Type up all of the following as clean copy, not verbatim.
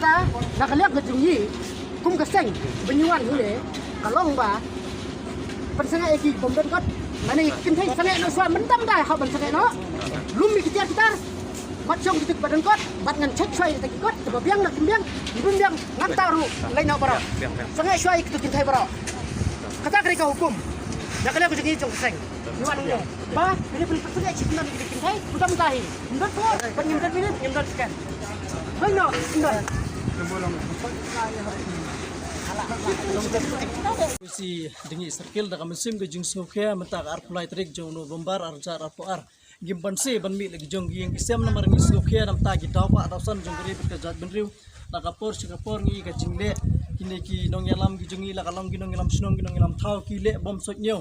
ta nakaliak ke jungi kum keseng benyuan hule kalong ba persanga eki bomben kot mana ikin thai sangai no swa mentam dai ha ban sangai no lumi kita mat chong kitik badan kot bat ngan chek choi ta kot ba biang nak biang ngak taru lain no bara sangai choi kitik thai bara kata kari ka hukum nakaliak ke jungi chong keseng benyuan hule ba ini beli persanga eki nan kitik thai mudah mutahi ndot ko penyimdan minit ndot sekan no ndot si dengi circle da kamesim ke jing sokya mentak ar pulai trik jong November ar jar ar poar gimban se ban mi lagi jong gieng kisem namar ni sokya nam ta gi taw pa atasan jong gari ke jat benriu la kapor si kapor ngi ka jingle kini ki nong yalam gi jongi la kalam gi nong yalam snong gi nong yalam thaw ki le bom sot nyo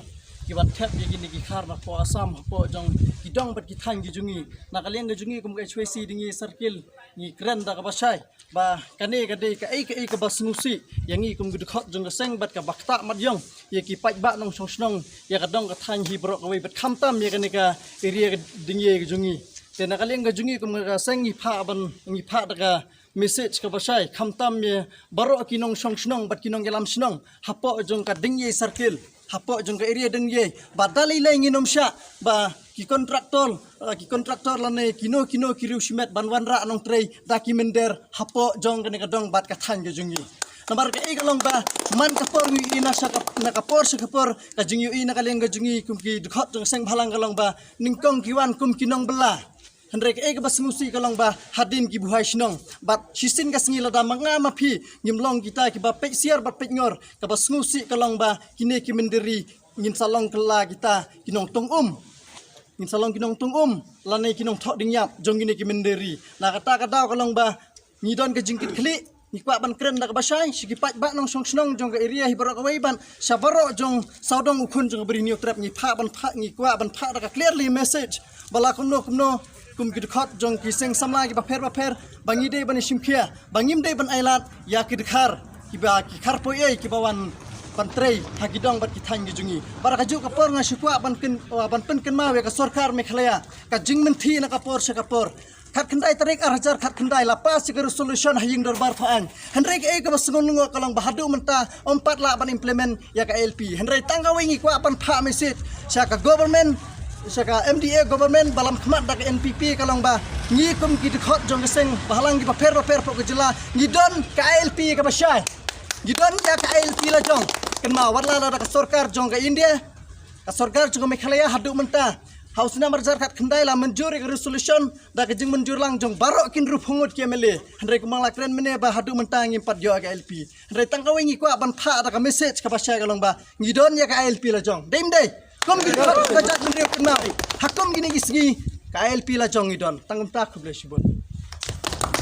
ki bat thap ye gini ki khar na po asam po jong ki dong bat ki thang gi jungi na kaleng gi jungi kum ke chwe si dengi circle ni kren da ka basai ba kane ka de ka ai ka bas ngusi yang i kum gi khot jong seng bat ka bakta mat yong ye ki pai ba nong song snong ya ka dong ka thang hi bro ka wei bat kham tam ye kane ka area dingi gi jungi te na kaleng gi jungi kum ka seng i pha ban ngi pha da ka message ka basai kham tam ye baro ki nong song snong bat ki nong yalam snong hapo jong ka dingi circle hapo jong ka area deng ye badali lai nginom sha ba ki kontraktor lane kino kiriu simet banwan ra nong trei dokumenter hapo jong ka dong bat ka thang ge jungi namar ka e galong ba man ka por wi ina sa na ka por sa ka por ka jungi ina ka leng ge jungi kum ki khot jong seng bhalang galong ba ningkong kiwan kum kinong bela Hendrek ega basmusi kalong ba hadin ki buhai snong bat sisin ka singila da manga mapi ngimlong kita ki ba pek siar bat pek ngor ka basmusi kalong ba kine ki menderi ngin salong kala kita kinong tong ngin salong kinong tong lane kinong thok dingyap jong kine ki menderi na kata kalong ba ngidon ke jingkit khli nikpa ban kren da ka basai sigi pat ba nong song snong jong ka area hi barok wai ban sabaro jong saudong ukhun jong beri niok trap ngi pha ban pha ngi kwa ban pha da ka clearly message bala kumno kum ki khot jong ki seng samla ki ba pher bangi de ban simkhia bangim de ban ailat ya ki khar ki ba ki khar po ei ki bawan ban trei ha ki dong bat ki thang gi jungi bara ka ju ka por nga shukwa ban pen ma we ka sarkar mekhlaya ka jing men thi na ka por se ka por khat khandai tarik ar hajar khat khandai la pas ki resolution haying darbar phaan hendrek e ka basngon ngo kalang bahadu menta ompat la ban implement ya ka LP hendrek tangga wingi kwa ban pha message sa ka government Saka MDA government balam khmat dak NPP kalong ba ngi kum ki khot jong seng bahalang gi ba pher po ke jela ngi don KLP ka basai ngi don ya KLP la jong kenma warla la ka sarkar jong ka India ka sarkar jong Meghalaya hadu menta haus na marjar khat khandai la manjur ek resolution da ka jing manjur lang jong baro kin ru phongot ke mele handre kumang la kren mene ba hadu menta ngi pat yo ka LP handre tangkawi ngi kwa ban pha da ka message ka basai kalong ba ngi don ya KLP la jong dem dei Kom gitu, kerja sendiri kenal. Hakom gini kisgi, KLP lah jong idon, tanggung tak kublesh bon.